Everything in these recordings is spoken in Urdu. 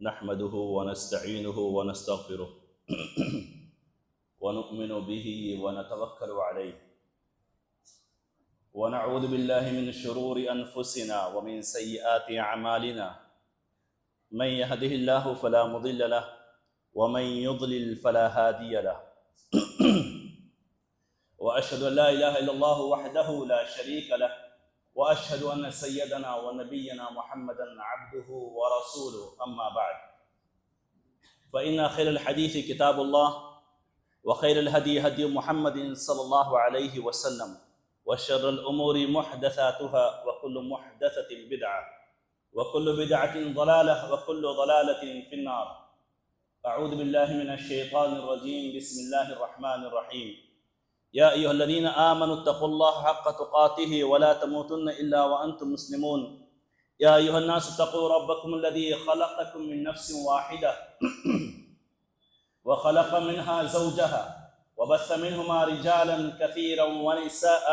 نحمده ونستعينه ونستغفره ونؤمن به ونتوكل عليه ونعوذ بالله من شرور أنفسنا ومن سيئات أعمالنا من يهده الله فلا مضل له ومن يضلل فلا هادي له وأشهد أن لا إله إلا الله وحده لا شريك له وأشهد أن سيدنا ونبينا محمدا عبده ورسوله أما بعد فإن خير الحديث كتاب الله وخير الهدي هدي محمد صلى الله عليه وسلم وشر الأمور محدثاتها وكل محدثة بدعة وكل بدعة ضلالة وكل ضلالة في النار. أعوذ بالله من الشيطان الرجيم. بسم الله الرحمن الرحيم. يا أيها الذين آمنوا اتقوا الله حق تقاته ولا تموتن إلا وأنتم مسلمون. يا أيها الناس اتقوا ربكم الذي خلقكم من نفس واحدة وخلق منها زوجها وبث منهما رجالا كثيرا ونساء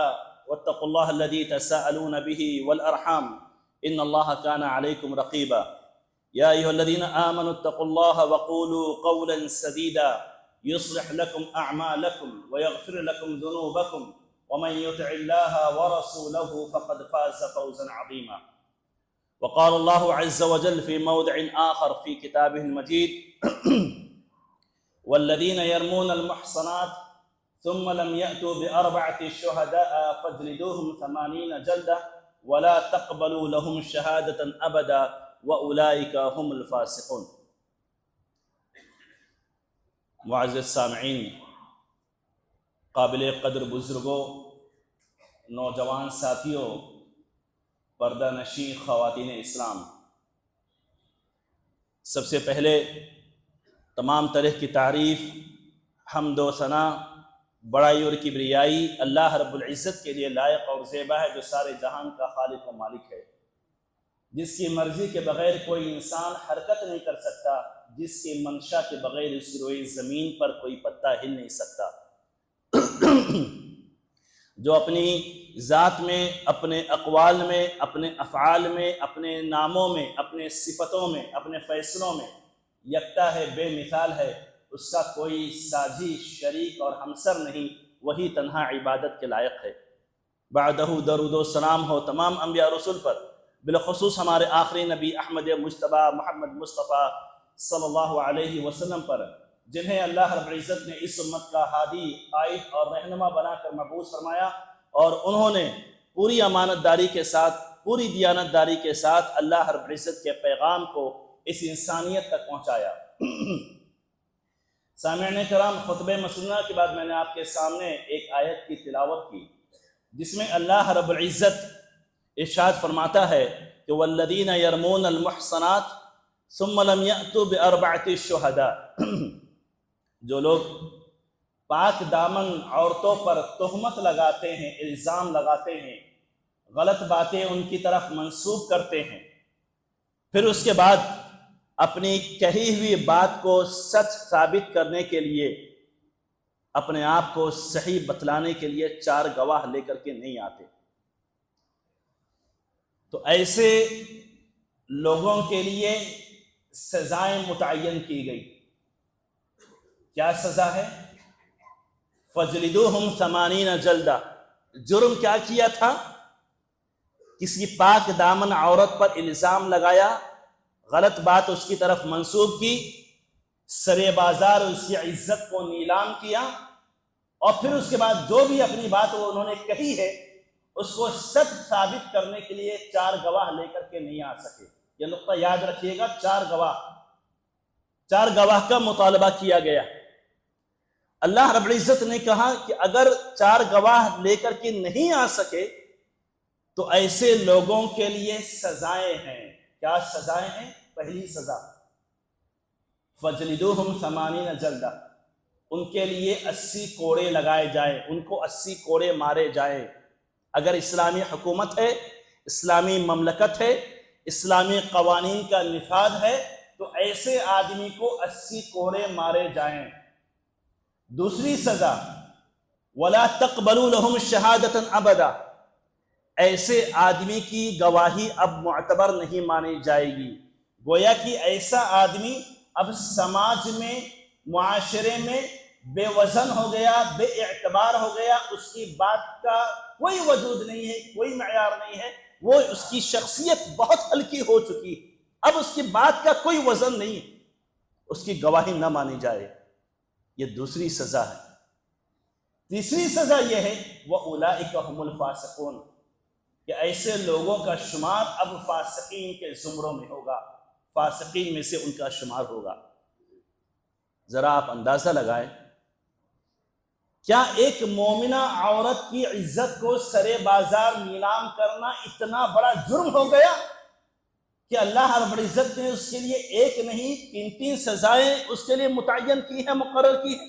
واتقوا الله الذي تساءلون به والأرحام إن الله كان عليكم رقيبا. يا أيها الذين آمنوا اتقوا الله وقولوا قولا سديدا يصلح لكم أعمالكم ويغفر لكم ذنوبكم ومن يطع الله ورسوله فقد فاز فوزا عظيما. وقال الله عز وجل في موضع آخر في كتابه المجيد والذين يرمون المحصنات ثم لم يأتوا بأربعة شهداء فاجلدوهم 80 جلدة ولا تقبلوا لهم شهادة أبدا وأولئك هم الفاسقون. معزز سامعین، قابل قدر بزرگوں، نوجوان ساتھیوں، پردہ نشین خواتین اسلام، سب سے پہلے تمام طرح کی تعریف، حمد و ثنا، بڑائی اور کبریائی اللہ رب العزت کے لیے لائق اور زیبا ہے، جو سارے جہان کا خالق و مالک ہے، جس کی مرضی کے بغیر کوئی انسان حرکت نہیں کر سکتا، جس کی منشا کے بغیر اس روئے زمین پر کوئی پتا ہل نہیں سکتا، جو اپنی ذات میں، اپنے اقوال میں، اپنے افعال میں، اپنے ناموں میں، اپنے صفتوں میں، اپنے فیصلوں میں یکتا ہے، بے مثال ہے، اس کا کوئی ساجی، شریک اور ہمسر نہیں، وہی تنہا عبادت کے لائق ہے۔ بعدہ درود و سلام ہو تمام انبیاء رسول پر، بالخصوص ہمارے آخری نبی احمد مجتبیٰ محمد مصطفیٰ صلی اللہ علیہ وسلم پر، جنہیں اللہ رب العزت نے اس امت کا ہادی، قائد اور رہنما بنا کر مبعوث فرمایا، اور انہوں نے پوری امانت داری کے ساتھ، پوری دیانت داری کے ساتھ اللہ رب العزت کے پیغام کو اس انسانیت تک پہنچایا۔ سامعین کرام، خطبہ مسنونہ کے بعد میں نے آپ کے سامنے ایک آیت کی تلاوت کی، جس میں اللہ رب العزت ارشاد فرماتا ہے کہ والذین یرمون المحصنات ثم لم یأتوا بأربعۃ شہداء، جو لوگ پاک دامن عورتوں پر تہمت لگاتے ہیں، الزام لگاتے ہیں، غلط باتیں ان کی طرف منسوب کرتے ہیں، پھر اس کے بعد اپنی کہی ہوئی بات کو سچ ثابت کرنے کے لیے، اپنے آپ کو صحیح بتلانے کے لیے 4 گواہ لے کر کے نہیں آتے، تو ایسے لوگوں کے لیے سزائیں متعین کی گئی۔ کیا سزا ہے؟ فَجْلِدُوهُمْ 80 جلدہ۔ جرم کیا کیا تھا؟ کسی پاک دامن عورت پر الزام لگایا، غلط بات اس کی طرف منسوب کی، سرے بازار اس کی عزت کو نیلام کیا، اور پھر اس کے بعد جو بھی اپنی بات وہ انہوں نے کہی ہے اس کو سچ ثابت کرنے کے لیے 4 گواہ لے کر کے نہیں آ سکے۔ یہ نقطہ یاد رکھیے گا، 4 گواہ کا مطالبہ کیا گیا۔ اللہ رب العزت نے کہا کہ اگر 4 گواہ لے کر کے نہیں آ سکے تو ایسے لوگوں کے لیے سزائیں ہیں۔ کیا سزائیں ہیں؟ پہلی سزا فَجْلِدُوهُمْ 80 جلدہ، ان کے لیے 80 کوڑے لگائے جائیں، ان کو 80 کوڑے مارے جائیں۔ اگر اسلامی حکومت ہے، اسلامی مملکت ہے، اسلامی قوانین کا نفاذ ہے، تو ایسے آدمی کو 80 کوڑے مارے جائیں۔ دوسری سزا وَلَا تَقْبَلُوا لَهُمْ شَهَادَةً أَبَدًا، ایسے آدمی کی گواہی اب معتبر نہیں مانی جائے گی، گویا کہ ایسا آدمی اب سماج میں، معاشرے میں بے وزن ہو گیا، بے اعتبار ہو گیا، اس کی بات کا کوئی وجود نہیں ہے، کوئی معیار نہیں ہے، وہ اس کی شخصیت بہت ہلکی ہو چکی، اب اس کی بات کا کوئی وزن نہیں ہے، اس کی گواہی نہ مانی جائے۔ یہ دوسری سزا ہے۔ تیسری سزا یہ ہے وَأُولَئِكَ هُمُ الْفَاسِقُونَ، کہ ایسے لوگوں کا شمار اب فاسقین کے زمروں میں ہوگا، فاسقین میں سے ان کا شمار ہوگا۔ ذرا آپ اندازہ لگائیں، کیا ایک مومنہ عورت کی عزت کو سرے بازار نیلام کرنا اتنا بڑا جرم ہو گیا کہ اللہ رب العزت نے اس کے لیے ایک نہیں 3 سزائیں اس کے لیے متعین کی ہیں، مقرر کی ہیں؟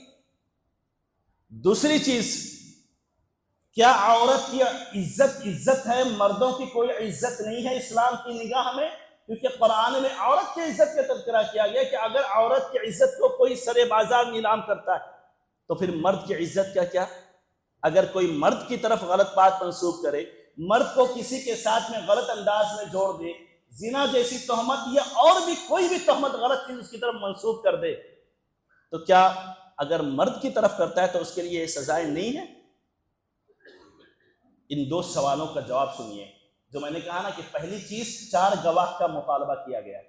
دوسری چیز، کیا عورت کی عزت ہے، مردوں کی کوئی عزت نہیں ہے اسلام کی نگاہ میں؟ کیونکہ قرآن میں عورت کی عزت کا تذکرہ کیا گیا کہ اگر عورت کی عزت کو کوئی سرے بازار نیلام کرتا ہے تو پھر مرد کی عزت کا کیا؟ اگر کوئی مرد کی طرف غلط بات منسوب کرے، مرد کو کسی کے ساتھ میں غلط انداز میں جوڑ دے، زنا جیسی تہمت یا اور بھی کوئی بھی تہمت غلط چیز اس کی طرف منسوب کر دے، تو کیا اگر مرد کی طرف کرتا ہے تو اس کے لیے یہ سزائیں نہیں ہیں؟ ان 2 سوالوں کا جواب سنیے۔ جو میں نے کہا نا کہ پہلی چیز 4 گواہ کا مطالبہ کیا گیا،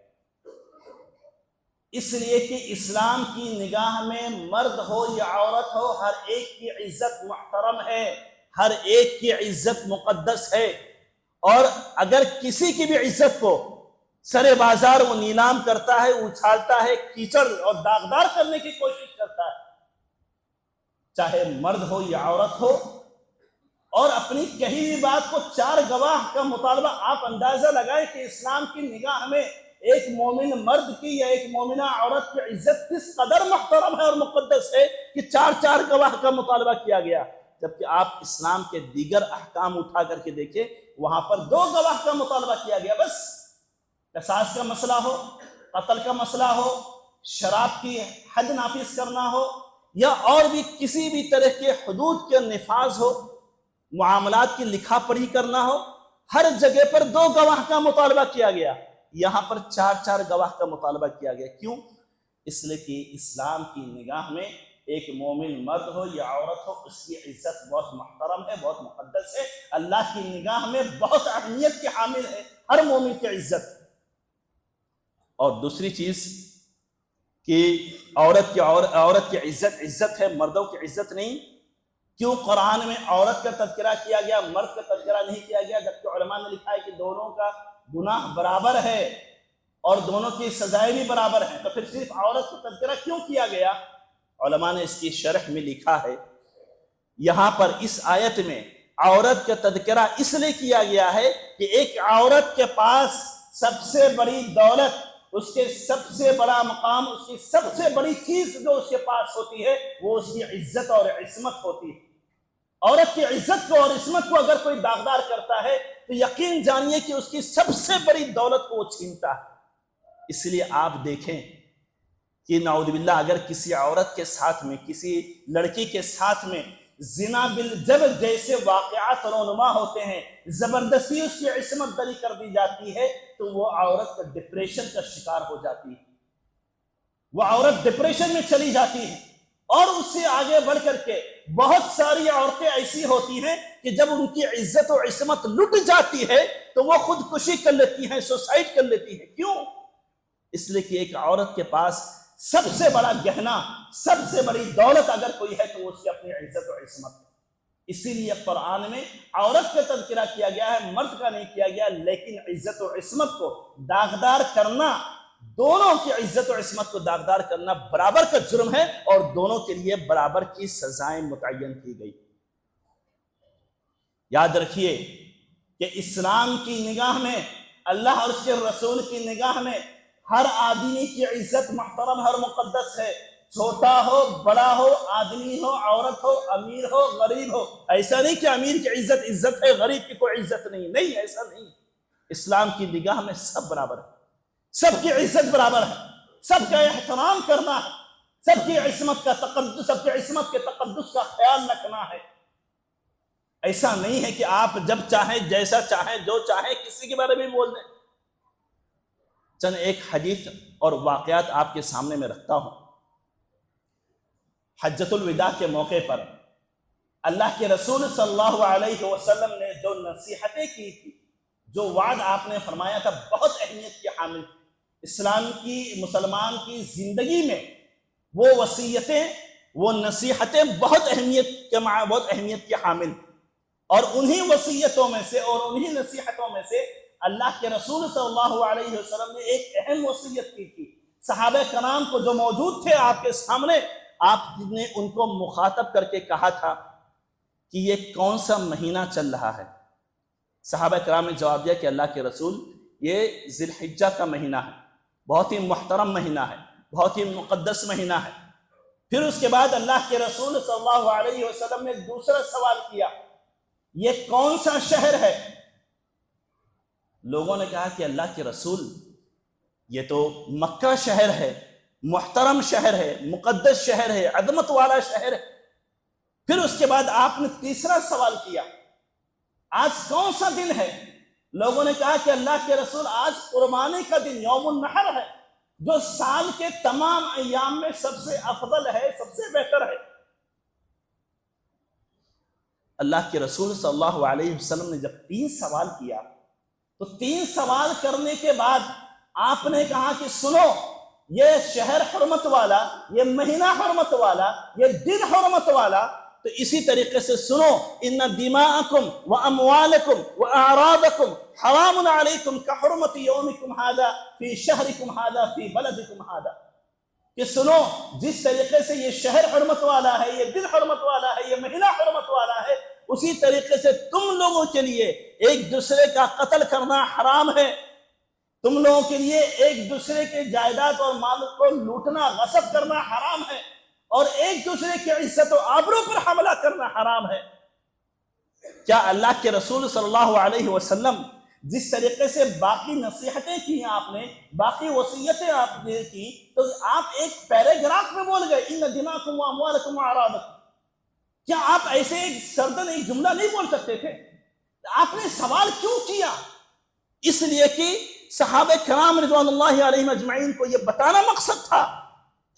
اس لیے کہ اسلام کی نگاہ میں مرد ہو یا عورت ہو، ہر ایک کی عزت محترم ہے، ہر ایک کی عزت مقدس ہے، اور اگر کسی کی بھی عزت کو سرے بازار وہ نیلام کرتا ہے، اچھالتا ہے، کیچڑ اور داغدار کرنے کی کوشش کرتا ہے، چاہے مرد ہو یا عورت ہو، اور اپنی کہی ہوئی بات کو 4 گواہ کا مطالبہ، آپ اندازہ لگائیں کہ اسلام کی نگاہ میں ایک مومن مرد کی یا ایک مومنہ عورت کی عزت کس قدر محترم ہے اور مقدس ہے کہ 4 گواہ کا مطالبہ کیا گیا، جبکہ آپ اسلام کے دیگر احکام اٹھا کر کے دیکھیں، وہاں پر 2 گواہ کا مطالبہ کیا گیا بس۔ قصاص کا مسئلہ ہو، قتل کا مسئلہ ہو، شراب کی حد نافذ کرنا ہو، یا اور بھی کسی بھی طرح کے حدود کے نفاذ ہو، معاملات کی لکھا پڑھی کرنا ہو، ہر جگہ پر 2 گواہ کا مطالبہ کیا گیا، یہاں پر 4 گواہ کا مطالبہ کیا گیا۔ کیوں؟ اس لیے کہ اسلام کی نگاہ میں ایک مومن مرد ہو یا عورت ہو، اس کی عزت بہت محترم ہے، بہت مقدس ہے، اللہ کی نگاہ میں بہت اہمیت کے حامل ہے ہر مومن کی عزت۔ اور دوسری چیز کہ عورت کی عزت ہے، مردوں کی عزت نہیں۔ کیوں قرآن میں عورت کا تذکرہ کیا گیا، مرد کا تذکرہ نہیں کیا گیا، جبکہ علماء نے لکھا ہے کہ دونوں کا گناہ برابر ہے اور دونوں کی سزائیں بھی برابر ہیں، تو پھر صرف عورت کا تذکرہ کیوں کیا گیا؟ علماء نے اس کی شرح میں لکھا ہے، یہاں پر اس آیت میں عورت کا تذکرہ اس لیے کیا گیا ہے کہ ایک عورت کے پاس سب سے بڑی دولت، اس کے سب سے بڑا مقام، اس کی سب سے بڑی چیز جو اس کے پاس ہوتی ہے وہ اس کی عزت اور عصمت ہوتی ہے۔ عورت کی عزت کو اور عصمت کو اگر کوئی داغدار کرتا ہے تو یقین جانیے کہ اس کی سب سے بڑی دولت کو وہ چھینتا ہے۔ اس لیے آپ دیکھیں کہ نعوذ باللہ اگر کسی عورت کے ساتھ میں، کسی لڑکی کے ساتھ میں زنا بالجبر جیسے واقعات رونما ہوتے ہیں، زبردستی اس کی عصمت دری کر دی جاتی ہے، تو وہ عورت ڈپریشن کا شکار ہو جاتی ہے، وہ عورت ڈپریشن میں چلی جاتی ہے۔ اور اس سے آگے بڑھ کر کے بہت ساری عورتیں ایسی ہوتی ہیں کہ جب ان کی عزت و عصمت لٹ جاتی ہے تو وہ خودکشی کر لیتی ہیں، سوسائڈ کر لیتی ہیں۔ کیوں؟ اس لیے کہ ایک عورت کے پاس سب سے بڑا گہنا، سب سے بڑی دولت اگر کوئی ہے تو وہ اس کی اپنی عزت و عصمت ہے۔ اسی لیے قرآن میں عورت کا تذکرہ کیا گیا ہے، مرد کا نہیں کیا گیا، لیکن عزت و عصمت کو داغدار کرنا، دونوں کی عزت و عصمت کو داغدار کرنا برابر کا جرم ہے، اور دونوں کے لیے برابر کی سزائیں متعین کی گئی۔ یاد رکھیے کہ اسلام کی نگاہ میں، اللہ اور اس کے رسول کی نگاہ میں ہر آدمی کی عزت محترم اور مقدس ہے، چھوٹا ہو بڑا ہو، آدمی ہو عورت ہو، امیر ہو غریب ہو۔ ایسا نہیں کہ امیر کی عزت ہے، غریب کی کوئی عزت نہیں، ایسا نہیں۔ اسلام کی نگاہ میں سب برابر ہے، سب کی عزت برابر ہے، سب کا احترام کرنا ہے، سب کی عصمت کا تقدس، سب کی عصمت کے تقدس کا خیال رکھنا ہے۔ ایسا نہیں ہے کہ آپ جب چاہیں، جیسا چاہیں، جو چاہیں کسی کے بارے میں بول دیں، چند ایک حدیث اور واقعات آپ کے سامنے میں رکھتا ہوں۔ حجۃ الوداع کے موقع پر اللہ کے رسول صلی اللہ علیہ وسلم نے جو نصیحتیں کی تھی، جو وعد آپ نے فرمایا تھا، بہت اہمیت کی حامل تھی۔ اسلام کی، مسلمان کی زندگی میں وہ وصیتیں، وہ نصیحتیں بہت اہمیت کی حامل، اور انہی وصیتوں میں سے اور انہی نصیحتوں میں سے اللہ کے رسول صلی اللہ علیہ وسلم نے ایک اہم وصیت کی تھی۔ صحابہ کرام کو جو موجود تھے آپ کے سامنے، آپ نے ان کو مخاطب کر کے کہا تھا کہ یہ کون سا مہینہ چل رہا ہے؟ صحابہ کرام نے جواب دیا کہ اللہ کے رسول، یہ ذی الحجہ کا مہینہ ہے، بہت ہی محترم مہینہ ہے، بہت ہی مقدس مہینہ ہے۔ پھر اس کے بعد اللہ کے رسول صلی اللہ علیہ وسلم نے دوسرا سوال کیا، یہ کون سا شہر ہے؟ لوگوں نے کہا کہ اللہ کے رسول، یہ تو مکہ شہر ہے، محترم شہر ہے، مقدس شہر ہے، عظمت والا شہر ہے۔ پھر اس کے بعد آپ نے تیسرا سوال کیا، آج کون سا دن ہے؟ لوگوں نے کہا کہ اللہ کے رسول، آج قربانی کا دن، یوم النحر ہے، جو سال کے تمام ایام میں سب سے افضل ہے، سب سے بہتر ہے۔ اللہ کے رسول صلی اللہ علیہ وسلم نے جب 3 سوال کیا، تو 3 سوال کرنے کے بعد آپ نے کہا کہ سنو، یہ شہر حرمت والا، یہ مہینہ حرمت والا، یہ دن حرمت والا، تو اسی طریقے سے سنو، ان دماءکم واموالکم واعراضکم حرام علیکم کحرمت یومکم ھذا فی شہرکم ھذا فی بلدکم ھذا، کہ سنو، جس طریقے سے یہ شہر حرمت والا ہے، یہ دن حرمت والا ہے، یہ مہینہ حرمت والا ہے، اسی طریقے سے تم لوگوں کے لیے ایک دوسرے کا قتل کرنا حرام ہے، تم لوگوں کے لیے ایک دوسرے کے جائیداد اور مال کو لوٹنا، غصب کرنا حرام ہے، اور ایک دوسرے کی عزت و آبرو پر حملہ کرنا حرام ہے۔ کیا اللہ کے رسول صلی اللہ علیہ وسلم جس طریقے سے باقی نصیحتیں کی آپ نے، باقی وصیتیں آپ نے کی، تو آپ ایک پیراگراف میں بول گئے، ان دماءکم واموالکم واعراضکم؟ کیا آپ ایسے ایک سردن ایک جملہ نہیں بول سکتے تھے؟ آپ نے سوال کیوں کیا؟ اس لیے کہ صحابہ کرام رضوان اللہ علیہم اجمعین کو یہ بتانا مقصد تھا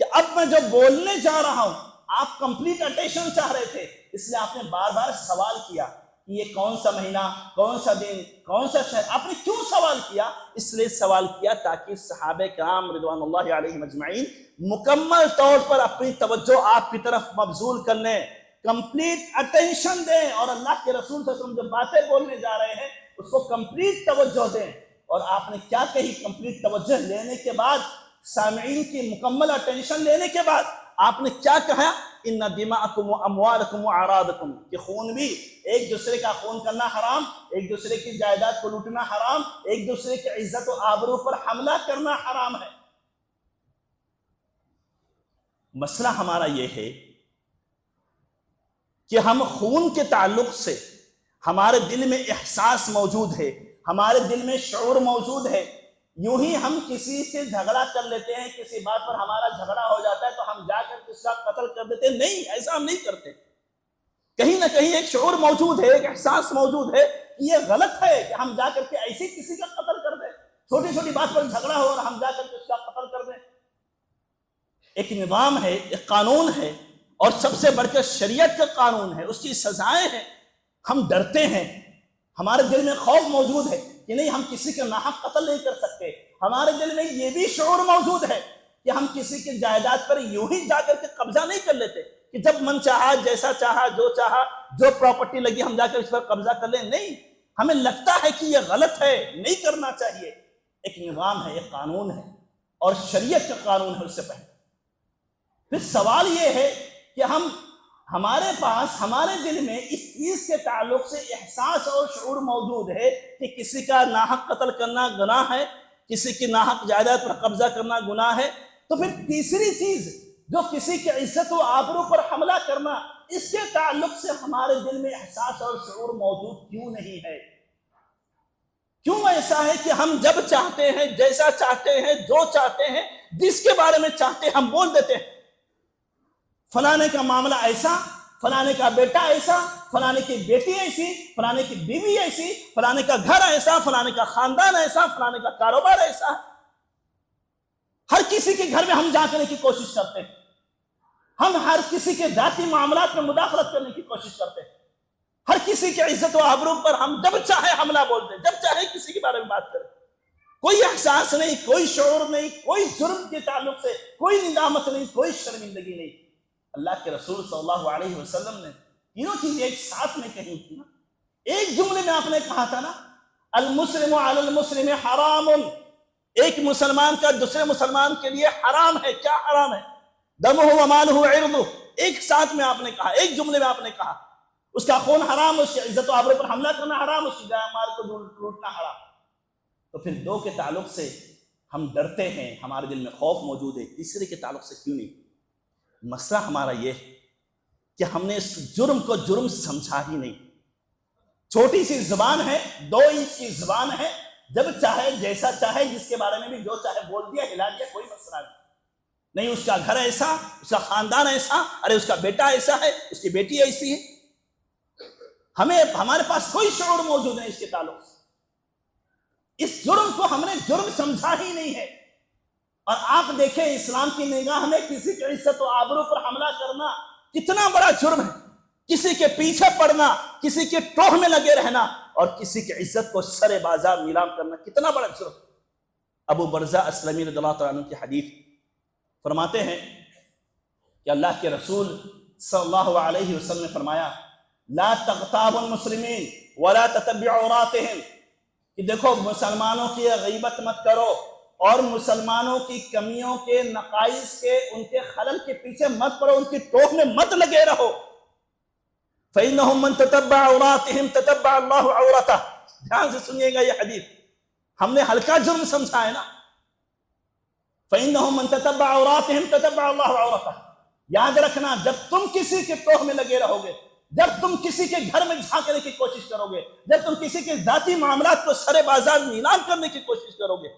کہ اب میں جو بولنے جا رہا ہوں، آپ کمپلیٹ اٹینشن چاہ رہے تھے، اس لیے آپ نے بار بار سوال کیا کہ یہ کون سا مہینہ، کون سا دن، کون سا شہر؟ آپ نے کیوں سوال کیا؟ اس لیے سوال کیا تاکہ صحابہ کرام رضوان اللہ علیہم اجمعین مکمل طور پر اپنی توجہ آپ کی طرف مبذول کر لیں، کمپلیٹ اٹینشن دیں، اور اللہ کے رسول صلی اللہ علیہ وسلم جو باتیں بولنے جا رہے ہیں اس کو کمپلیٹ توجہ دیں۔ اور آپ نے کیا کہی؟ کمپلیٹ توجہ لینے کے بعد، سامعین کی مکمل اٹینشن لینے کے بعد آپ نے کیا کہا؟ ان دماءکم واموالکم واعراضکم، کہ خون بھی، ایک دوسرے کا خون کرنا حرام، ایک دوسرے کی جائیداد کو لوٹنا حرام، ایک دوسرے کی عزت و آبرو پر حملہ کرنا حرام ہے۔ مسئلہ ہمارا یہ ہے کہ ہم خون کے تعلق سے ہمارے دل میں احساس موجود ہے، ہمارے دل میں شعور موجود ہے۔ یوں ہی ہم کسی سے جھگڑا کر لیتے ہیں، کسی بات پر ہمارا جھگڑا ہو جاتا ہے تو ہم جا کر اس کا قتل کر دیتے ہیں؟ نہیں، ایسا ہم نہیں کرتے۔ کہیں نہ کہیں ایک شعور موجود ہے، ایک احساس موجود ہے کہ یہ غلط ہے کہ ہم جا کر کے ایسی کسی کا قتل کر دیں، چھوٹی چھوٹی بات پر جھگڑا ہو اور ہم جا کر کے اس کا قتل کر دیں۔ ایک نظام ہے، ایک قانون ہے، اور سب سے بڑھ کر شریعت کا قانون ہے، اس کی سزائیں ہیں۔ ہم ڈرتے ہیں، ہمارے دل میں خوف موجود ہے کہ نہیں، ہم کسی کے ناحق قتل نہیں کر سکتے۔ ہمارے دل میں یہ بھی شعور موجود ہے کہ ہم کسی کی جائیداد پر یوں ہی جا کر کے قبضہ نہیں کر لیتے کہ جب من چاہا، جیسا چاہا، جو پراپرٹی لگی ہم جا کر اس پر قبضہ کر لیں۔ نہیں، ہمیں لگتا ہے کہ یہ غلط ہے، نہیں کرنا چاہیے۔ ایک نظام ہے، ایک قانون ہے، اور شریعت کا قانون ہے اس سے پہلے۔ پھر سوال یہ ہے کہ ہمارے پاس، ہمارے دل میں اس چیز کے تعلق سے احساس اور شعور موجود ہے کہ کسی کا ناحق قتل کرنا گناہ ہے، کسی کی ناحق جائیداد پر قبضہ کرنا گناہ ہے، تو پھر تیسری چیز جو کسی کی عزت و آبرو پر حملہ کرنا، اس کے تعلق سے ہمارے دل میں احساس اور شعور موجود کیوں نہیں ہے؟ کیوں ایسا ہے کہ ہم جب چاہتے ہیں، جیسا چاہتے ہیں، جو چاہتے ہیں، جس کے بارے میں چاہتے ہیں ہم بول دیتے ہیں؟ فلانے کا معاملہ ایسا، فلانے کا بیٹا ایسا، فلانے کی بیٹی ایسی، فلانے کی بیوی ایسی، فلانے کا گھر ایسا، فلانے کا خاندان ایسا، فلانے کا کاروبار ایسا۔ ہر کسی کے گھر میں ہم جھانکنے کی کوشش کرتے ہیں، ہم ہر کسی کے ذاتی معاملات میں مداخلت کرنے کی کوشش کرتے ہیں، ہر کسی کے عزت و آبرو پر ہم جب چاہے حملہ بولتے ہیں، جب چاہے کسی کے بارے میں بات کریں، کوئی احساس نہیں، کوئی شعور نہیں، کوئی جرم کے تعلق سے کوئی ندامت نہیں، کوئی شرمندگی نہیں۔ اللہ کے رسول صلی اللہ علیہ وسلم نے تینوں چیزیں ایک ساتھ میں کہی تھی نا، ایک جملے میں آپ نے کہا تھا نا، المسلم علی المسلم حرام، ایک مسلمان کا دوسرے مسلمان کے لیے حرام ہے۔ کیا حرام ہے؟ دمہ و مالہ عرضہ، ایک ساتھ میں آپ نے کہا، ایک جملے میں آپ نے کہا، اس کا خون حرام، اس کی عزت و آبرو پر حملہ کرنا حرام، اس کی جائے مال کو لوٹنا حرام۔ تو پھر دو کے تعلق سے ہم ڈرتے ہیں، ہمارے دل میں خوف موجود ہے، تیسرے کے تعلق سے کیوں نہیں؟ مسئلہ ہمارا یہ ہے کہ ہم نے اس جرم کو جرم سمجھا ہی نہیں۔ چھوٹی سی زبان ہے، 2 انچ کی زبان ہے، جب چاہے جیسا چاہے جس کے بارے میں بھی جو چاہے بول دیا، ہلا دیا، کوئی مسئلہ نہیں، اس کا گھر ایسا، اس کا خاندان ایسا، ارے اس کا بیٹا ایسا ہے، اس کی بیٹی ایسی ہے، ہمارے پاس کوئی شعور موجود نہیں اس کے تعلق سے۔ اس جرم کو ہم نے جرم سمجھا ہی نہیں ہے۔ اور آپ دیکھیں اسلام کی نگاہ میں کسی کی عزت و آبرو پر حملہ کرنا کتنا بڑا جرم ہے، کسی کے پیچھے پڑنا، کسی کے ٹوہ میں لگے رہنا اور کسی کی عزت کو سر بازار نیلام کرنا کتنا بڑا جرم۔ ابو برزہ اسلمی رضی اللہ تعالیٰ عنہ کی حدیث فرماتے ہیں کہ اللہ کے رسول صلی اللہ علیہ وسلم نے فرمایا، لا تغتابوا المسلمین ولا تتبعوا عوراتهم، کہ دیکھو مسلمانوں کی غیبت مت کرو اور مسلمانوں کی کمیوں کے، نقائص کے، ان کے خلل کے پیچھے مت پڑو، ان کی ٹوہ میں مت لگے رہو۔ فَإِنَّهُمْ مَنْ تَتَبَّعَ عَوْرَاتِهِمْ تَتَبَّعَ اللَّهُ عَوْرَتَهُ، دھیان سے سنیے گا یہ حدیث، ہم نے ہلکا جرم سمجھا ہے نا۔ فَإِنَّهُمْ مَنْ تَتَبَّعَ عَوْرَاتِهِمْ تَتَبَّعَ اللَّهُ عَوْرَتَهُ، یاد رکھنا جب تم کسی کے ٹوہ میں لگے رہو گے، جب تم کسی کے گھر میں جھانکنے کی کوشش کرو گے، جب تم کسی کے ذاتی معاملات کو سر بازار نیلام کرنے کی کوشش کرو گے،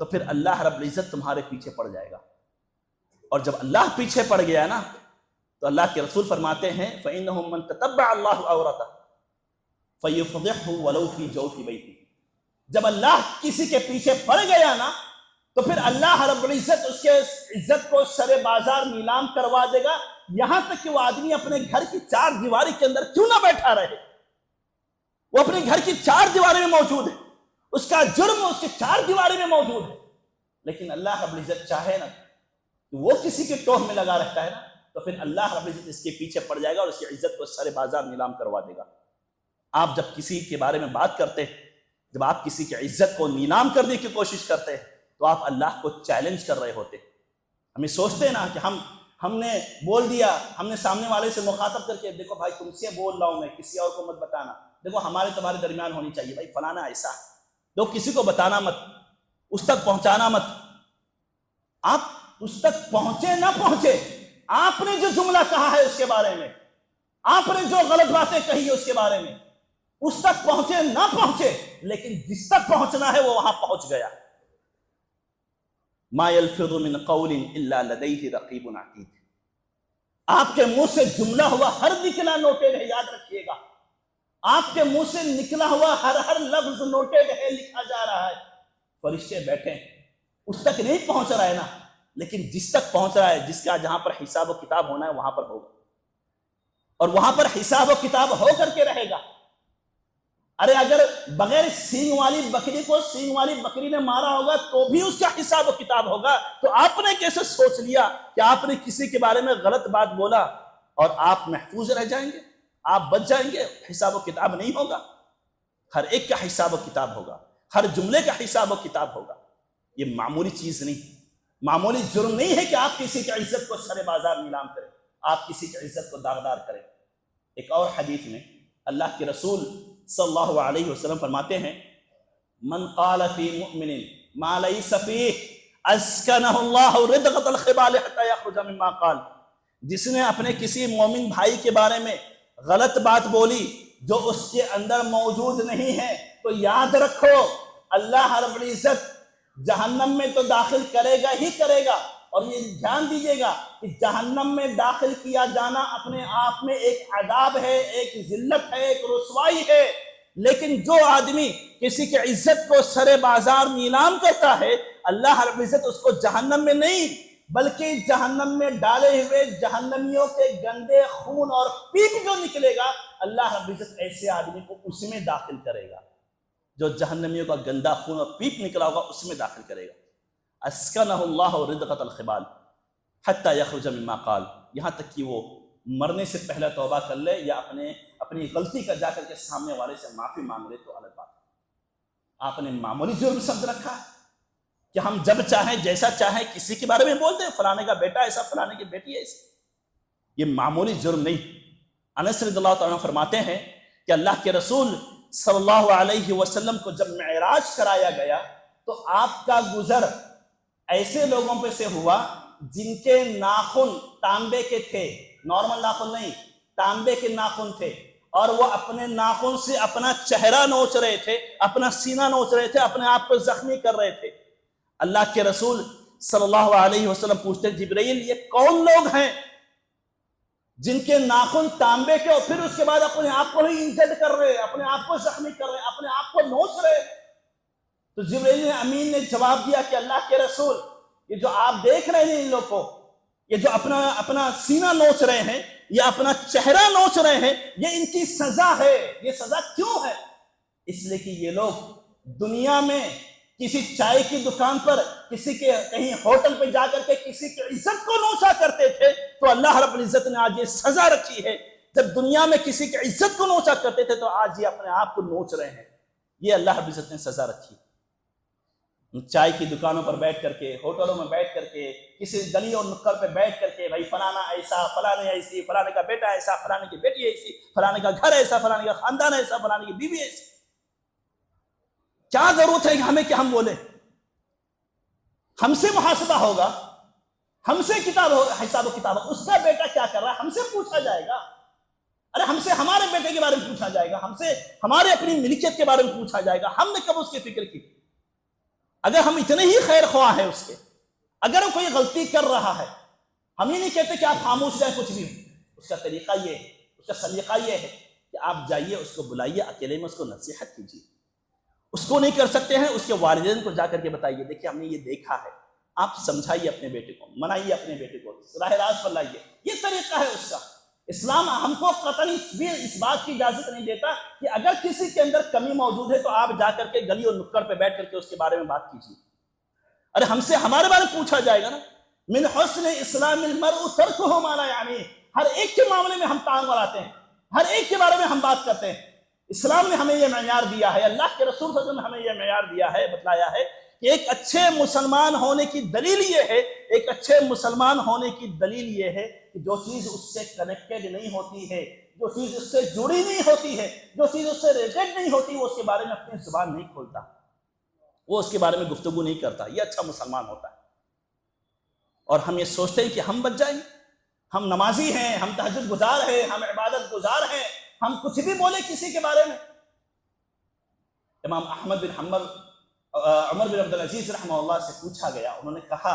تو پھر اللہ رب العزت تمہارے پیچھے پڑ جائے گا۔ اور جب اللہ پیچھے پڑ گیا نا تو اللہ کے رسول فرماتے ہیں فَإِنَّهُمْ مَنْ تَتَبَّعَ اللَّهُ عَوْرَتَهُ فَيُفْضِحْهُ وَلَوْ فِي جَوْفِ بَيْتِهِ، جب اللہ کسی کے پیچھے پڑ گیا نا تو پھر اللہ رب العزت اس کے عزت کو سر بازار نیلام کروا دے گا، یہاں تک کہ وہ آدمی اپنے گھر کی 4 دیواری کے اندر کیوں نہ بیٹھا رہے، وہ اپنے گھر کی 4 دیواری میں موجود ہے، اس کا جرم اس کے 4 دیواری میں موجود ہے، لیکن اللہ رب العزت چاہے نا کہ وہ کسی کے ٹوہ میں لگا رہتا ہے نا تو پھر اللہ رب العزت اس کے پیچھے پڑ جائے گا اور اس کی عزت کو سر بازار نیلام کروا دے گا۔ آپ جب کسی کے بارے میں بات کرتے ہیں، جب آپ کسی کی عزت کو نیلام کرنے کی کوشش کرتے ہیں تو آپ اللہ کو چیلنج کر رہے ہوتے ہیں۔ ہمیں سوچتے ہیں نا کہ ہم نے بول دیا، ہم نے سامنے والے سے مخاطب کر کے، دیکھو بھائی تم سے بول رہا ہوں میں، کسی اور کو مت بتانا، دیکھو ہمارے تمہارے درمیان ہونی چاہیے، بھائی فلانا ایسا ہے، تو کسی کو بتانا مت، اس تک پہنچانا مت۔ آپ اس تک پہنچے نہ پہنچے، آپ نے جو جملہ کہا ہے اس کے بارے میں، آپ نے جو غلط باتیں کہی ہے اس کے بارے میں، اس تک پہنچے نہ پہنچے، لیکن جس تک پہنچنا ہے وہ وہاں پہنچ گیا۔ ما يلفظ من قول الا لديه رقیب عتید، آپ کے منہ سے جملہ ہوا ہر نکلا نوٹڈ ہے، یاد رکھیے گا، آپ کے منہ سے نکلا ہوا ہر لفظ نوٹڈ ہے، لکھا جا رہا ہے، فرشتے بیٹھے ہیں، اس تک نہیں پہنچ رہا ہے نا، لیکن جس تک پہنچ رہا ہے، جس کا جہاں پر حساب و کتاب ہونا ہے وہاں پر ہوگا، اور وہاں پر حساب و کتاب ہو کر کے رہے گا۔ ارے اگر بغیر سینگ والی بکری کو سینگ والی بکری نے مارا ہوگا تو بھی اس کا حساب و کتاب ہوگا، تو آپ نے کیسے سوچ لیا کہ آپ نے کسی کے بارے میں غلط بات بولا اور آپ محفوظ رہ جائیں گے، آپ بچ جائیں گے؟ حساب و کتاب نہیں ہوگا، ہر ایک کا حساب و کتاب ہوگا، ہر جملے کا حساب و کتاب ہوگا۔ یہ معمولی چیز نہیں، معمولی جرم نہیں ہے کہ آپ کسی کی عزت کو سر بازار نیلام کریں، آپ کسی کی عزت کو داغدار کریں۔ ایک اور حدیث میں اللہ کے رسول صلی اللہ علیہ وسلم فرماتے ہیں من قال فی مؤمن ما لیس فیہ اسکنہ اللہ ردغۃ الخبال حتی یخرج مما قال، جس نے اپنے کسی مومن بھائی کے بارے میں غلط بات بولی جو اس کے اندر موجود نہیں ہے، تو یاد رکھو اللہ رب العزت جہنم میں تو داخل کرے گا ہی کرے گا، اور یہ دھیان دیجئے گا کہ جہنم میں داخل کیا جانا اپنے آپ میں ایک عذاب ہے، ایک ذلت ہے، ایک رسوائی ہے، لیکن جو آدمی کسی کی عزت کو سر بازار نیلام کرتا ہے اللہ رب العزت اس کو جہنم میں نہیں بلکہ جہنم میں ڈالے ہوئے جہنمیوں کے گندے خون اور پیپ جو نکلے گا، اللہ رب العزت ایسے آدمی کو اس میں داخل کرے گا، جو جہنمیوں کا گندا خون اور پیپ نکلا ہوگا اس میں داخل کرے گا۔ اسکنہ اللہ ردغۃ الخبال حتی یخرج مما قال، یہاں تک کہ وہ مرنے سے پہلے توبہ کر لے یا اپنی غلطی کا جا کر کے سامنے والے سے معافی مانگ لے تو الگ بات ہے۔ آپ نے معمولی جرم سمجھ رکھا ہے کہ ہم جب چاہیں جیسا چاہیں کسی کے بارے میں بول دیں، فلانے کا بیٹا ایسا، فلانے کی بیٹی ایسی۔ یہ معمولی جرم نہیں۔ انس رضی اللہ تعالیٰ فرماتے ہیں کہ اللہ کے رسول صلی اللہ علیہ وسلم کو جب معراج کرایا گیا تو آپ کا گزر ایسے لوگوں پہ سے ہوا جن کے ناخن تانبے کے تھے، نارمل ناخن نہیں، تانبے کے ناخن تھے، اور وہ اپنے ناخن سے اپنا چہرہ نوچ رہے تھے، اپنا سینہ نوچ رہے تھے، اپنے آپ کو زخمی کر رہے تھے۔ اللہ کے رسول صلی اللہ علیہ وسلم پوچھتے جبرائیل یہ کون لوگ ہیں جن کے ناخن تانبے کے اور پھر اس کے بعد اپنے آپ کو ہی انجرڈ کر رہے، اپنے آپ کو زخمی کر رہے، اپنے آپ کو نوچ رہے؟ تو جبرائیل امین نے جواب دیا کہ اللہ کے رسول یہ جو آپ دیکھ رہے ہیں ان لوگ کو، یہ جو اپنا سینہ نوچ رہے ہیں یا اپنا چہرہ نوچ رہے ہیں، یہ ان کی سزا ہے۔ یہ سزا کیوں ہے؟ اس لیے کہ یہ لوگ دنیا میں کسی چائے کی دکان پر، کسی کے کہیں ہوٹل پہ جا کر کے کسی کی عزت کو نوچا کرتے تھے، تو اللہ رب العزت نے آج یہ سزا رکھی ہے۔ جب دنیا میں کسی کی عزت کو نوچا کرتے تھے تو آج یہ اپنے آپ کو نوچ رہے ہیں۔ یہ اللہ رب العزت نے سزا رکھی۔ چائے کی دکانوں پر بیٹھ کر کے، ہوٹلوں میں بیٹھ کر کے، کسی گلی اور نکڑ پہ بیٹھ کر کے بھائی فلانا ایسا، فلانے ایسی، فلانے کا بیٹا ایسا، فلانے کی بیٹی ایسی، فلانے کا گھر ایسا، فلانے کا خاندان ایسا، فلانے کی بیوی ایسی۔ کیا ضرورت ہے ہمیں کہ ہم بولیں؟ ہم سے محاسبہ ہوگا، ہم سے حساب و کتاب، اس کا بیٹا کیا کر رہا ہے ہم سے پوچھا جائے گا۔ ارے ہم سے ہمارے بیٹے کے بارے میں پوچھا جائے گا، ہم سے ہمارے اپنی ملکیت کے بارے میں پوچھا جائے گا۔ ہم نے کب اس کی فکر کی؟ اگر ہم اتنے ہی خیر خواہ ہیں اس کے، اگر وہ کوئی غلطی کر رہا ہے، ہم ہی نہیں کہتے کہ آپ خاموش جائیں کچھ بھی۔ اس کا طریقہ یہ ہے، اس کا سلیقہ یہ ہے کہ آپ جائیے، اس کو بلائیے، اکیلے میں اس کو نصیحت کیجیے۔ اس کو نہیں کر سکتے ہیں، اس کے والدین کو جا کر کے بتائیے دیکھیں ہم نے یہ دیکھا ہے، آپ سمجھائیے اپنے بیٹے کو، منائیے اپنے بیٹے کو، راہ راست پر لائیے۔ یہ طریقہ ہے اس کا۔ اسلام ہم کو قطعی بھی اس بات کی اجازت نہیں دیتا کہ اگر کسی کے اندر کمی موجود ہے تو آپ جا کر کے گلی اور نکڑ پہ بیٹھ کر کے اس کے بارے میں بات کیجیے۔ ارے ہم سے ہمارے بارے میں پوچھا جائے گا نا۔ من حسن اسلام المرء ترکہ ما لا یعنی، ہر ایک کے معاملے میں ہم ٹانگ اڑاتے ہیں، ہر ایک کے بارے میں ہم بات کرتے ہیں۔ اسلام نے ہمیں یہ معیار دیا ہے، اللہ کے رسول صلی اللہ علیہ وسلم نے ہمیں یہ معیار دیا ہے، بتلایا ہے کہ ایک اچھے مسلمان ہونے کی دلیل یہ ہے، ایک اچھے مسلمان ہونے کی دلیل یہ ہے کہ جو چیز اس سے کنیکٹڈ نہیں ہوتی ہے، جو چیز اس سے جڑی نہیں ہوتی ہے، جو چیز اس سے ریلیٹڈ نہیں ہوتی، وہ اس کے بارے میں اپنی زبان نہیں کھولتا، وہ اس کے بارے میں گفتگو نہیں کرتا۔ یہ اچھا مسلمان ہوتا ہے۔ اور ہم یہ سوچتے ہیں کہ ہم بچ جائیں، ہم نمازی ہیں، ہم تہجد گزار ہیں، ہم عبادت گزار ہیں، ہم کچھ بھی بولے کسی کے بارے میں۔ امام احمد بن حنبل عمر بن عبدالعزیز رحمہ اللہ سے پوچھا گیا، انہوں نے کہا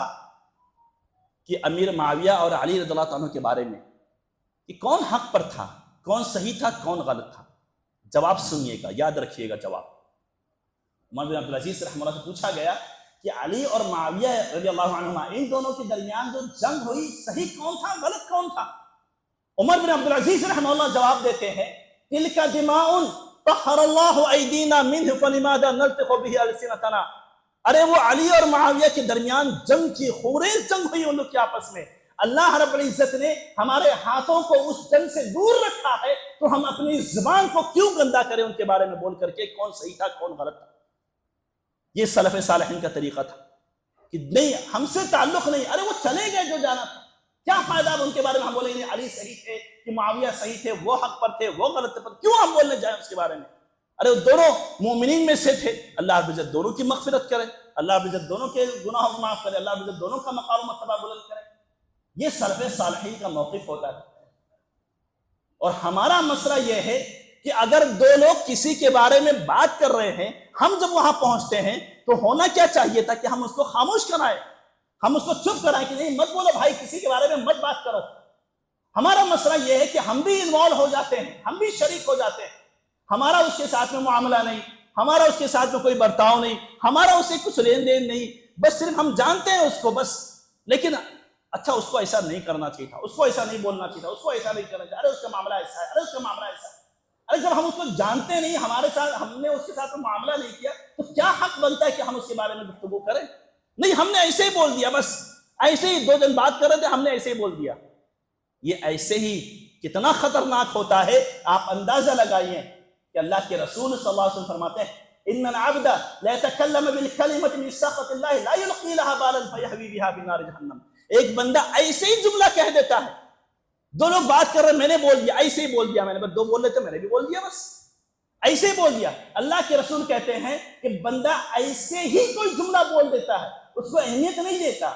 کہ امیر معاویہ اور علی رضی اللہ عنہ کے بارے میں کہ کون حق پر تھا، کون صحیح تھا، کون غلط تھا؟ جواب سنیے گا، یاد رکھیے گا جواب۔ عمر بن عبدالعزیز رحمہ اللہ سے پوچھا گیا کہ علی اور معاویہ رضی اللہ عنہما، ان دونوں کے درمیان جو جنگ ہوئی، صحیح کون تھا، غلط کون تھا؟ عمر بن عبدالعزیز رحمہ اللہ جواب دیتے ہیں، تلک دماء طہر اللہ ایدینا منہ فلماذا نلتق به السنتنا۔ ارے وہ علی اور معاویہ کے درمیان جنگ کی، خونریز جنگ ہوئی ان لوگ کے آپس میں، اللہ رب العزت نے ہمارے ہاتھوں کو اس جنگ سے دور رکھا ہے، تو ہم اپنی زبان کو کیوں گندا کریں ان کے بارے میں بول کر کے کون صحیح تھا کون غلط تھا؟ یہ سلف صالحین کا طریقہ تھا کہ نہیں، ہم سے تعلق نہیں، ارے وہ چلے گئے جو جانا تھا، کیا فائدہ اب ان کے بارے میں ہم بولیں گے علی صحیح تھے کہ معاویہ صحیح تھے، وہ حق پر تھے، وہ غلط پر، کیوں ہم بولنے جائیں اس کے بارے میں؟ ارے وہ دونوں مومنین میں سے تھے، اللہ رب العزت دونوں کی مغفرت کرے، اللہ رب العزت دونوں کے گناہوں کو معاف کرے، اللہ رب العزت دونوں کا مقام و مرتبہ بلند کرے۔ یہ سلف صالحین کا موقف ہوتا ہے۔ اور ہمارا مسئلہ یہ ہے کہ اگر دو لوگ کسی کے بارے میں بات کر رہے ہیں، ہم جب وہاں پہنچتے ہیں تو ہونا کیا چاہیے تھا کہ ہم اس کو خاموش کرائیں، ہم اس کو چپ کرائیں کہ نہیں مت بولو بھائی، کسی کے بارے میں مت بات کرو۔ ہمارا مسئلہ یہ ہے کہ ہم بھی انوالو ہو جاتے ہیں، ہم بھی شریک ہو جاتے ہیں، ہمارا اس کے ساتھ میں معاملہ نہیں، ہمارا اس کے ساتھ میں کوئی برتاؤ نہیں، ہمارا اس سے کچھ لین دین نہیں، بس صرف ہم جانتے ہیں اس کو بس، لیکن اچھا اس کو ایسا نہیں کرنا چاہیے تھا، اس کو ایسا نہیں بولنا چاہیے تھا، اس کو ایسا نہیں کرنا چاہیے، ارے اس کا معاملہ ایسا ہے، ارے اس کا معاملہ ایسا ہے۔ ارے جب ہم اس کو جانتے نہیں، ہمارے ساتھ ہم نے اس کے ساتھ معاملہ نہیں کیا، تو کیا حق بنتا ہے کہ ہم اس کے بارے میں گفتگو کریں؟ نہیں، ہم نے ایسے ہی بول دیا، بس ایسے ہی 2 دن بات کر رہے تھے، ہم نے ایسے ہی بول دیا۔ یہ ایسے ہی کتنا خطرناک ہوتا ہے، آپ اندازہ لگائیے کہ اللہ کے رسول صلی اللہ علیہ وسلم فرماتے ہیں ان العبد لا يتكلم بالكلمة من سخط الله لا يلقي لها بالا فيهوي بها في نار جہنم۔ ایک بندہ ایسے ہی جملہ کہہ دیتا ہے، 2 لوگ بات کر رہے ہیں، میں نے بول دیا، ایسے ہی بول دیا، میں نے بس 2 بول رہے تھے، میں نے بھی بول دیا، بس ایسے ہی بول دیا۔ اللہ کے رسول کہتے ہیں کہ بندہ ایسے ہی کوئی جملہ بول دیتا ہے، اس کو اہمیت نہیں دیتا،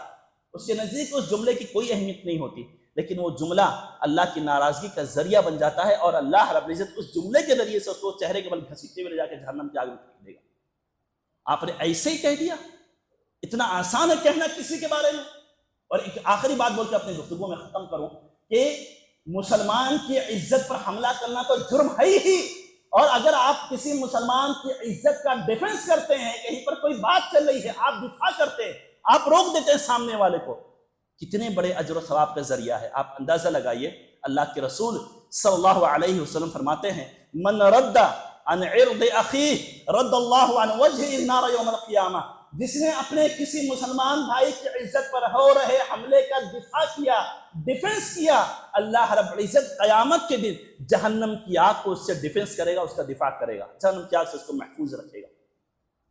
اس کے نزدیک اس جملے کی کوئی اہمیت نہیں ہوتی، لیکن وہ جملہ اللہ کی ناراضگی کا ذریعہ بن جاتا ہے، اور اللہ رب العزت اس جملے کے ذریعے سے اس کو چہرے کے بل گھسیٹتے ہوئے لے جا کے جہنم کی آگ میں پھینک دے گا۔ آپ نے ایسے ہی کہہ دیا، اتنا آسان ہے کہنا کسی کے بارے میں۔ اور ایک آخری بات بول کے اپنی گفتگو میں ختم کروں کہ مسلمان کی عزت پر حملہ کرنا تو جرم ہے ہی، اور اگر آپ کسی مسلمان کی عزت کا ڈیفنس کرتے ہیں، کہیں پر کوئی بات چل رہی ہے، آپ دفاع کرتے ہیں، آپ روک دیتے ہیں سامنے والے کو، کتنے بڑے اجر و ثواب کا ذریعہ ہے۔ آپ اندازہ لگائیے، اللہ کے رسول صلی اللہ علیہ وسلم فرماتے ہیں من رد عن عرض اخیہ رد اللہ عن وجہ النار یوم القیامہ، جس نے اپنے کسی مسلمان بھائی کی عزت پر ہو رہے حملے کا دفاع کیا، ڈیفنس کیا، اللہ رب العزت قیامت کے دن جہنم کی آگ کو اس سے ڈیفنس کرے گا، اس کا دفاع کرے گا، جہنم کی آگ سے اس کو محفوظ رکھے گا۔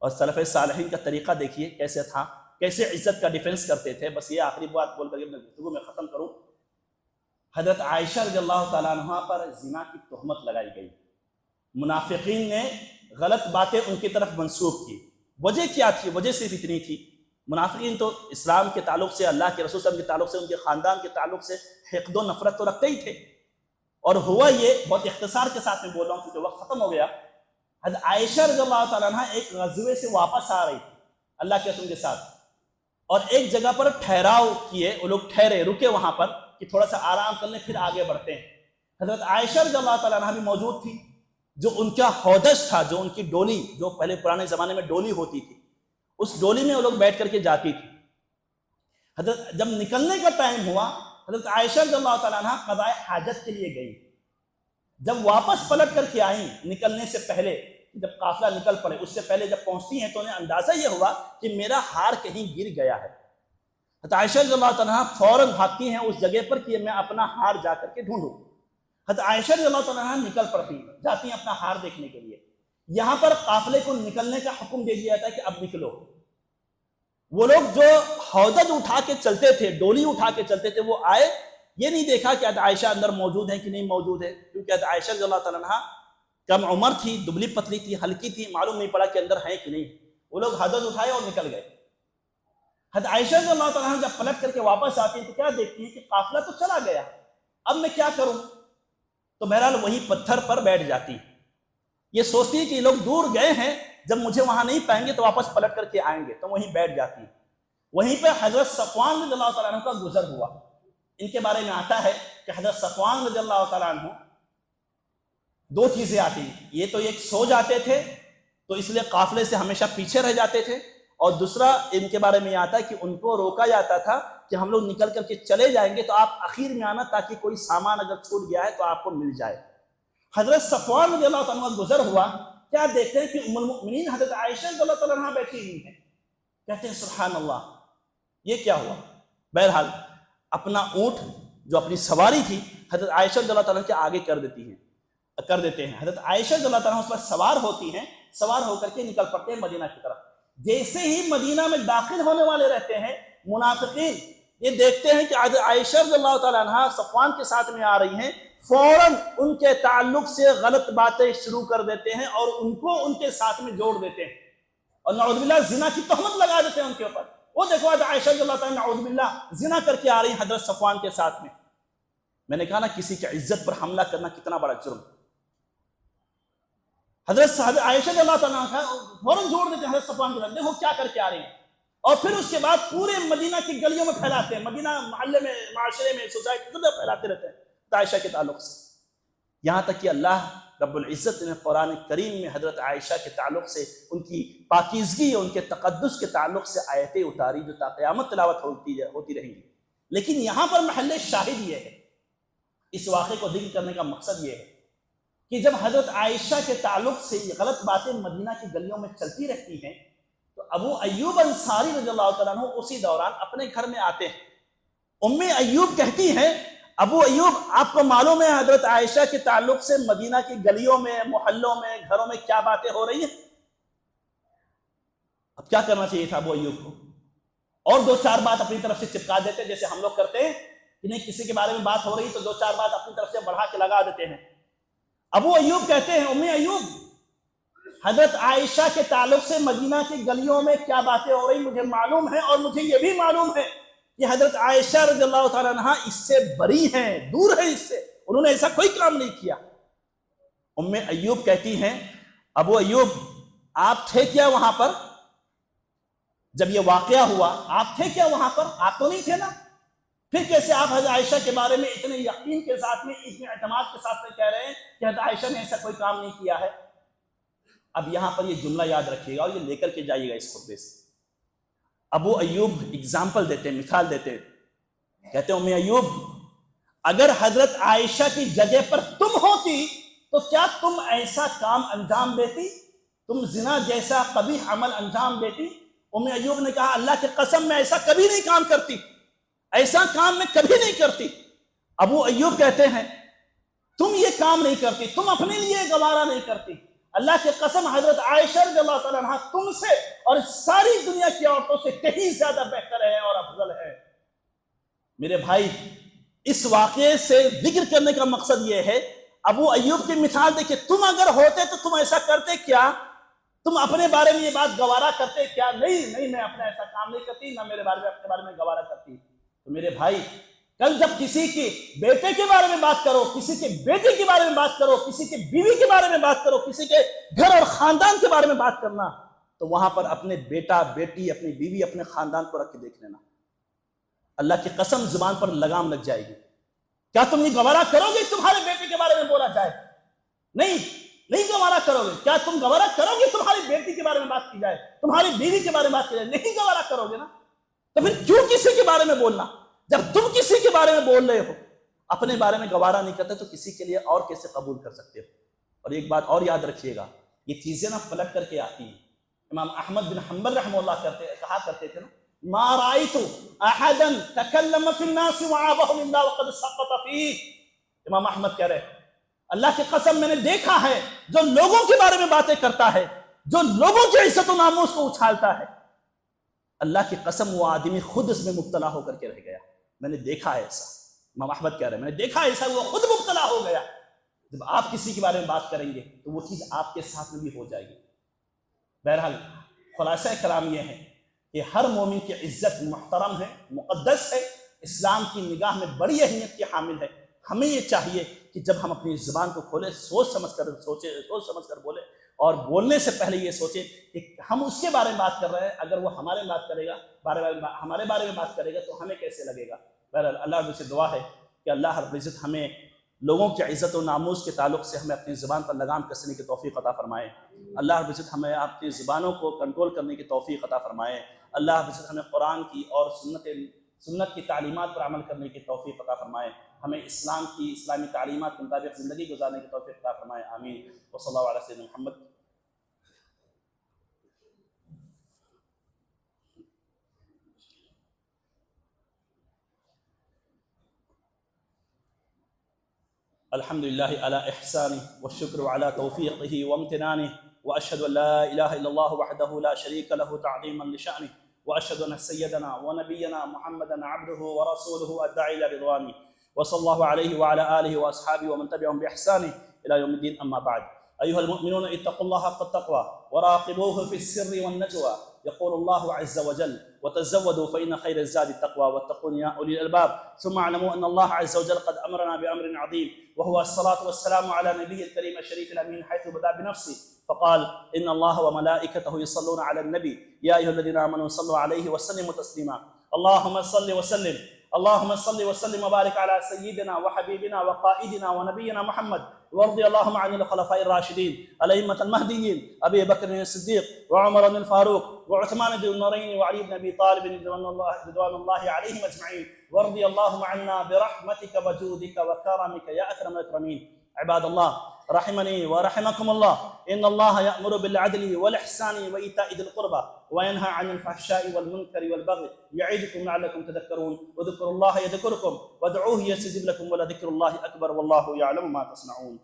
اور سلف صالحین کا طریقہ دیکھیے کیسے تھا، کیسے عزت کا ڈیفنس کرتے تھے۔ بس یہ آخری بات بول کر کے اپنے گفتگو میں ختم کروں۔ حضرت عائشہ رضی اللہ تعالیٰ عنہ پر زنا کی تہمت لگائی گئی، منافقین نے غلط باتیں ان کی طرف منسوخ کی۔ وجہ کیا تھی؟ وجہ صرف اتنی تھی، منافقین تو اسلام کے تعلق سے، اللہ کے رسول صلی اللہ علیہ وسلم کے تعلق سے، ان کے خاندان کے تعلق سے حقد و نفرت تو رکھتے ہی تھے۔ اور ہوا یہ، بہت اختصار کے ساتھ میں بول رہا ہوں کیونکہ وقت ختم ہو گیا، حضرت عائشہ رضی اللہ تعالیٰ عنہ ایک غزوے سے واپس آ رہی تھی اللہ کے رسول کے ساتھ، اور ایک جگہ پر ٹھہراؤ کیے، وہ لوگ ٹھہرے، رکے وہاں پر کہ تھوڑا سا آرام کر لیں پھر آگے بڑھتے ہیں۔ حضرت عائشہ رضی اللہ تعالیٰ عنہ بھی موجود تھی، جو ان کا ہودج تھا، جو ان کی ڈولی، جو پہلے پرانے زمانے میں ڈولی ہوتی تھی، اس ڈولی میں وہ لوگ بیٹھ کر کے جاتی تھی۔ حضرت جب نکلنے کا ٹائم ہوا، حضرت عائشہ رضی اللہ تعالیٰ عنہ قضاء حاجت کے لیے گئی۔ جب واپس پلٹ کر کے آئیں نکلنے سے پہلے، جب قافلہ نکل پڑے اس سے پہلے جب پہنچتی ہیں تو انہیں اندازہ یہ ہوا کہ میرا ہار کہیں گر گیا ہے۔ حضرت عائشہ رضی اللہ تعالیٰ عنہ فوراً بھاگتی ہیں اس جگہ پر کہ میں اپنا ہار جا کر کے ڈھونڈوں۔ حضرت عائشہ رضی اللہ تعالیٰ عنہ نکل پڑتی ہیں، جاتی ہیں اپنا ہار دیکھنے کے لیے۔ یہاں پر قافلے کو نکلنے کا حکم دے دیا جاتا ہے کہ اب نکلو۔ وہ لوگ جو ہودج اٹھا کے چلتے تھے، ڈولی اٹھا کے چلتے تھے، وہ آئے، یہ نہیں دیکھا کہ حضرت عائشہ اندر موجود ہے کہ نہیں موجود ہے، کیونکہ حضرت عائشہ رضی اللہ تعالیٰ عنہ کم عمر تھی، دبلی پتلی تھی، ہلکی تھی، معلوم نہیں پڑا کہ اندر ہیں کہ نہیں۔ وہ لوگ ہودج اٹھائے اور نکل گئے۔ حضرت عائشہ رضی اللہ تعالیٰ عنہ جب پلٹ کر کے واپس آتی ہیں تو کیا دیکھتی ہیں کہ قافلہ تو چلا گیا، اب میں کیا کروں؟ تو بہرحال وہی پتھر پر بیٹھ جاتی، یہ سوچتی ہے کہ یہ لوگ دور گئے ہیں، جب مجھے وہاں نہیں پائیں گے تو واپس پلٹ کر کے آئیں گے، تو وہیں بیٹھ جاتی۔ وہیں پہ حضرت صفوان رضی اللہ تعالیٰ عنہ کا گزر ہوا۔ ان کے بارے میں آتا ہے کہ حضرت صفوان رضی اللہ تعالیٰ عنہ 2 چیزیں آتی ہیں، یہ تو ایک سو جاتے تھے تو اس لیے قافلے سے ہمیشہ پیچھے رہ جاتے تھے، اور دوسرا ان کے بارے میں یہ آتا ہے کہ ان کو روکا جاتا تھا کہ ہم لوگ نکل کر کے چلے جائیں گے تو آپ اخیر میں آنا تاکہ کوئی سامان اگر چھوٹ گیا ہے تو آپ کو مل جائے۔ حضرت صفوان رضی اللہ تعالیٰ عنہ گزر ہوا، کیا دیکھتے ہیں کہ ام المؤمنین حضرت عائشہ رضی اللہ تعالیٰ عنہ بیٹھی ہوئی ہیں، کہتے ہیں سبحان اللہ، یہ کیا ہوا؟ بہرحال اپنا اونٹ جو اپنی سواری تھی حضرت عائشہ رضی اللہ تعالیٰ عنہ کے آگے کر دیتے ہیں۔ حضرت عائشہ رضی اللہ تعالیٰ عنہ اس پر سوار ہوتی ہیں، سوار ہو کر کے نکل پڑتے ہیں مدینہ کی طرف۔ جیسے ہی مدینہ میں داخل ہونے والے رہتے ہیں، منافقین یہ دیکھتے ہیں کہ عائشہ رضی اللہ تعالیٰ عنہ صفوان کے ساتھ میں آ رہی ہیں، فوراً ان کے تعلق سے غلط باتیں شروع کر دیتے ہیں اور ان کو ان کے ساتھ میں جوڑ دیتے ہیں، اور نعوذ باللہ زنا کی تہمت لگا دیتے ہیں ان کے اوپر۔ وہ دیکھو عائشہ رضی اللہ تعالیٰ نعوذ باللہ زنا کر کے آ رہی ہیں حضرت صفوان کے ساتھ میں۔ میں نے کہا نا کسی کی عزت پر حملہ کرنا کتنا بڑا جرم۔ حضرت عائشہ رضی اللہ تعالیٰ فوراً جوڑ دیتے ہیں حضرت صفوان کے ساتھ، دیکھو کیا کر کے آ رہی ہیں، اور پھر اس کے بعد پورے مدینہ کی گلیوں میں پھیلاتے ہیں، مدینہ محلے میں، معاشرے میں، سوسائٹی میں پھیلاتے رہتے ہیں عائشہ کے تعلق سے، یہاں تک کہ اللہ رب العزت نے قرآن کریم میں حضرت عائشہ کے تعلق سے ان کی پاکیزگی اور ان کے تقدس کے تعلق سے آیتیں اتاری جو تا قیامت تلاوت ہوتی رہیں گی. لیکن یہاں پر محل شاہد یہ ہے، اس واقعے کو ذکر کرنے کا مقصد یہ ہے کہ جب حضرت عائشہ کے تعلق سے یہ غلط باتیں مدینہ کی گلیوں میں چلتی رہتی ہیں تو ابو ایوب انصاری رضی اللہ تعالیٰ عنہ اسی دوران اپنے گھر میں آتے ہیں. ام ایوب کہتی ہیں ابو ایوب آپ کو معلوم ہے حضرت عائشہ کے تعلق سے مدینہ کی گلیوں میں، محلوں میں، گھروں میں کیا باتیں ہو رہی ہیں؟ اب کیا کرنا چاہیے تھا ابو ایوب کو؟ اور دو چار بات اپنی طرف سے چپکا دیتے جیسے ہم لوگ کرتے ہیں کہ نہیں کسی کے بارے میں بات ہو رہی تو دو چار بات اپنی طرف سے بڑھا کے لگا دیتے ہیں. ابو ایوب کہتے ہیں ام ایوب حضرت عائشہ کے تعلق سے مدینہ کی گلیوں میں کیا باتیں ہو رہی مجھے معلوم ہے، اور مجھے یہ بھی معلوم ہے کہ حضرت عائشہ رضی اللہ تعالیٰ عنہ اس سے بری ہیں، دور ہے اس سے، انہوں نے ایسا کوئی کام نہیں کیا. ام ایوب کہتی ہیں ابو ایوب آپ تھے کیا وہاں پر جب یہ واقعہ ہوا؟ آپ تھے کیا وہاں پر؟ آپ تو نہیں تھے نا. پھر کیسے آپ حضرت عائشہ کے بارے میں اتنے یقین کے ساتھ میں، اتنے اعتماد کے ساتھ میں کہہ رہے ہیں کہ حضرت عائشہ نے ایسا کوئی کام نہیں کیا ہے؟ اب یہاں پر یہ جملہ یاد رکھیے گا اور یہ لے کر کے جائیے گا اس خطبے سے. ابو ایوب اگزامپل دیتے، مثال دیتے، کہتے ہیں ام ایوب اگر حضرت عائشہ کی جگہ پر تم ہوتی تو کیا تم ایسا کام انجام دیتی؟ تم زنا جیسا قبیح عمل انجام دیتی؟ ام ایوب نے کہا اللہ کی قسم میں ایسا کبھی نہیں کام کرتی، ایسا کام میں کبھی نہیں کرتی. ابو ایوب کہتے ہیں تم یہ کام نہیں کرتی، تم اپنے لیے گوارا نہیں کرتی، اللہ کی قسم حضرت عائشہ رضی اللہ تعالیٰ عنہ تم سے اور ساری دنیا کی عورتوں سے کہیں زیادہ بہتر ہے اور افضل ہے. میرے بھائی اس واقعے سے ذکر کرنے کا مقصد یہ ہے ابو ایوب کی مثال دیکھیں، تم اگر ہوتے تو تم ایسا کرتے کیا؟ تم اپنے بارے میں یہ بات گوارا کرتے کیا؟ نہیں میں اپنا ایسا کام نہیں کرتی، نہ میرے بارے میں اپنے بارے میں گوارا کرتی. تو میرے بھائی کل جب کسی کے بیٹے کے بارے میں بات کرو، کسی کے بیٹے کے بارے میں بات کرو، کسی کے بیوی کے بارے میں بات کرو، کسی کے گھر اور خاندان کے بارے میں بات کرنا تو وہاں پر اپنے بیٹا بیٹی، اپنی بیوی، اپنے خاندان کو رکھ کے دیکھ لینا. اللہ کی قسم زبان پر لگام لگ جائے گی. کیا تم یہ گوارا کرو گے تمہارے بیٹے کے بارے میں بولا جائے؟ نہیں گوارا کرو گے. کیا تم گوارا کرو گے تمہاری بیٹی کے بارے میں بات کی جائے، تمہاری بیوی کے بارے میں بات کی جائے؟ نہیں گوارا کرو گے نا. تو پھر کیوں کسی کے بارے میں بولنا؟ جب تم کسی کے بارے میں بول رہے ہو، اپنے بارے میں گوارا نہیں کرتے تو کسی کے لیے اور کیسے قبول کر سکتے ہو؟ اور ایک بات اور یاد رکھیے گا، یہ چیزیں نا پلٹ کر کے آتی ہیں. امام احمد بن حنبل رحمہ اللہ کہا کرتے تھے نا ما رأيت احدا تكلم في الناس وعابهم الله وقد سقط فيه. امام احمد کہہ رہے اللہ کی قسم میں نے دیکھا ہے جو لوگوں کے بارے میں باتیں کرتا ہے، جو لوگوں کی عزت و ناموس کو اچھالتا ہے، اللہ کی قسم وہ آدمی خود اس میں مبتلا ہو کر کے رہ گیا. میں نے دیکھا ہے ایسا. امام احمد کہہ رہے ہیں میں نے دیکھا ایسا، وہ خود مبتلا ہو گیا. جب آپ کسی کے بارے میں بات کریں گے تو وہ چیز آپ کے ساتھ میں بھی ہو جائے گی. بہرحال خلاصہ کلام یہ ہے کہ ہر مومن کی عزت محترم ہے، مقدس ہے، اسلام کی نگاہ میں بڑی اہمیت کی حامل ہے. ہمیں یہ چاہیے کہ جب ہم اپنی زبان کو کھولیں سوچ سمجھ کر بولیں، اور بولنے سے پہلے یہ سوچیں کہ ہم اس کے بارے میں بات کر رہے ہیں، اگر وہ ہمارے بات کرے گا ہمارے بارے میں بات کرے گا تو ہمیں کیسے لگے گا. بہرحال اللہ رب سے دعا ہے کہ اللہ رب العزت ہمیں لوگوں کی عزت و ناموس کے تعلق سے ہمیں اپنی زبان پر لگام کسنے کی توفیق عطا فرمائے. اللہ رب العزت ہمیں اپنی زبانوں کو کنٹرول کرنے کی توفیق عطا فرمائے. اللہ رب العزت ہمیں قرآن کی اور سنت کی تعلیمات پر عمل کرنے کی توفیق عطا فرمائے. ہمیں اسلامی تعلیمات کے مطابق زندگی گزارنے کی توفیق عطا فرمائے. آمین. وصلی اللہ علیہ سیدنا محمد. الحمد لله على إحسانه والشكر على توفيقه وامتنانه وأشهد أن لا إله إلا الله وحده لا شريك له تعظيما لشأنه وأشهد أن سيدنا ونبينا محمدا عبده ورسوله الداعي إلى رضوانه وصلى الله عليه وعلى آله وأصحابه ومن تبعهم بإحسانه إلى يوم الدين. أما بعد، أيها المؤمنون اتقوا الله حق التقوى وراقبوه في السر والنجوى. يقول الله عز وجل وتزودوا فإن خير الزاد التقوى واتقون يا أولي الألباب. ثم اعلموا أن الله عز وجل قد أمرنا بأمر عظيم وهو الصلاة والسلام على نبيه الكريم الشريف الأمين حيث بدأ بنفسه فقال إن الله وملائكته يصلون على النبي يا أيها الذين آمنوا صلوا عليه وسلموا تسليما. اللهم صل وسلم وبارك على سيدنا وحبيبنا وقائدنا ونبينا محمد وارض اللهم عن الخلفاء الراشدين الأئمة المهديين أبي بكر الصديق وعمر بن الفاروق وعثمان بن النورين وعلي بن أبي طالب رضوان الله عليهم أجمعين. وارض اللهم عنا برحمتك وجودك وكرمك يا أكرم الأكرمين. عباد الله رحمني ورحمكم الله، إن الله يأمر بالعدل والإحسان وإيتاء ذي القربى وينهى عن الفحشاء والمنكر والبغي يعظكم لعلكم تذكرون. واذكروا الله يذكركم وادعوه يستجب لكم ولذكر الله أكبر والله يعلم ما تصنعون.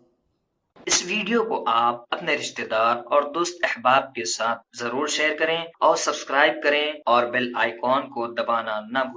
اس ویڈیو کو آپ اپنے رشتہ دار اور دوست احباب کے ساتھ ضرور شیئر کریں اور سبسکرائب کریں اور بیل آئیکن کو دبانا نہ بھولیں۔